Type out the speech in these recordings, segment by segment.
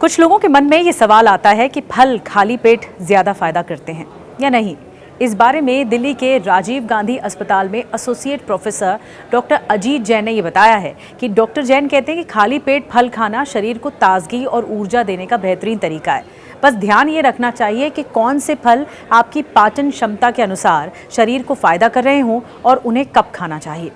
कुछ लोगों के मन में ये सवाल आता है कि फल खाली पेट ज़्यादा फायदा करते हैं या नहीं। इस बारे में दिल्ली के राजीव गांधी अस्पताल में associate professor doctor Ajit Jain ने ये बताया है कि डॉक्टर जैन कहते हैं कि खाली पेट फल खाना शरीर को ताजगी और ऊर्जा देने का बेहतरीन तरीका है। बस ध्यान ये रखना चाहिए कि कौन से फल आपकी पाचन क्षमता के अनुसार शरीर को फायदा कर रहे हों और उन्हें कब खाना चाहिए।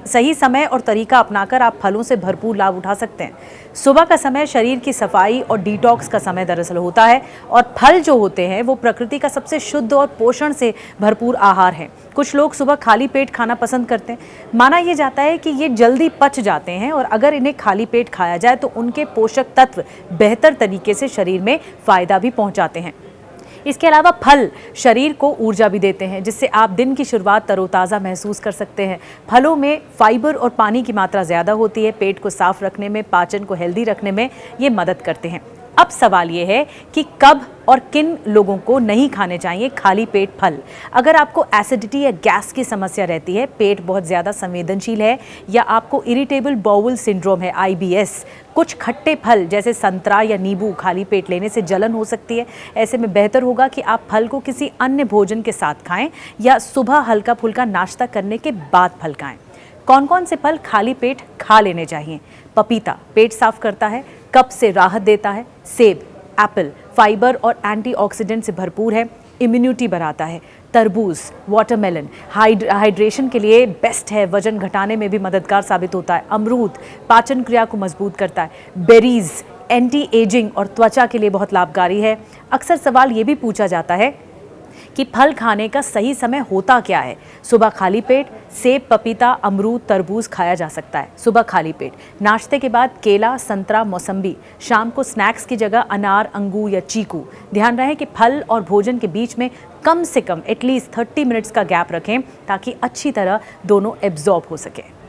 सही समय और तरीका अपनाकर आप फलों से भरपूर लाभ उठा सकते हैं। सुबह का समय शरीर की सफाई और डिटॉक्स का समय दरअसल होता है और फल जो होते हैं वो प्रकृति का सबसे शुद्ध और पोषण से भरपूर आहार है। कुछ लोग सुबह खाली पेट खाना पसंद करते हैं। माना यह जाता है कि ये जल्दी पच जाते हैं और अगर इन्हें खाली पेट खाया जाए तो उनके पोषक तत्व बेहतर तरीके से शरीर में फायदा भी पहुंचाते हैं। इसके अलावा फल शरीर को ऊर्जा भी देते हैं, जिससे आप दिन की शुरुआत तरोताज़ा महसूस कर सकते हैं। फलों में फाइबर और पानी की मात्रा ज़्यादा होती है, पेट को साफ रखने में, पाचन को हेल्दी रखने में ये मदद करते हैं। अब सवाल ये है कि कब और किन लोगों को नहीं खाने चाहिए खाली पेट फल। अगर आपको एसिडिटी या गैस की समस्या रहती है, पेट बहुत ज़्यादा संवेदनशील है या आपको इरिटेबल बाउल सिंड्रोम है IBS, कुछ खट्टे फल जैसे संतरा या नींबू खाली पेट लेने से जलन हो सकती है। ऐसे में बेहतर होगा कि आप फल को किसी अन्य भोजन के साथ खाएं या सुबह हल्का फुल्का नाश्ता करने के बाद फल खाएं। कौन कौन से फल खाली पेट खा लेने चाहिए? पपीता पेट साफ करता है, कब्ज से राहत देता है। सेब, एप्पल फाइबर और एंटीऑक्सीडेंट से भरपूर है, इम्यूनिटी बढ़ाता है। तरबूज, वाटरमेलन हाइड्रेशन के लिए बेस्ट है, वजन घटाने में भी मददगार साबित होता है। अमरूद पाचन क्रिया को मजबूत करता है। बेरीज एंटी एजिंग और त्वचा के लिए बहुत लाभकारी है। अक्सर सवाल ये भी पूछा जाता है कि फल खाने का सही समय होता क्या है। सुबह खाली पेट सेब, पपीता, अमरूद, तरबूज खाया जा सकता है। सुबह खाली पेट नाश्ते के बाद केला, संतरा, मौसम्बी। शाम को स्नैक्स की जगह अनार, अंगूर या चीकू। ध्यान रहे कि फल और भोजन के बीच में कम से कम एटलीस्ट 30 मिनट्स का गैप रखें ताकि अच्छी तरह दोनों एब्जॉर्ब हो सके।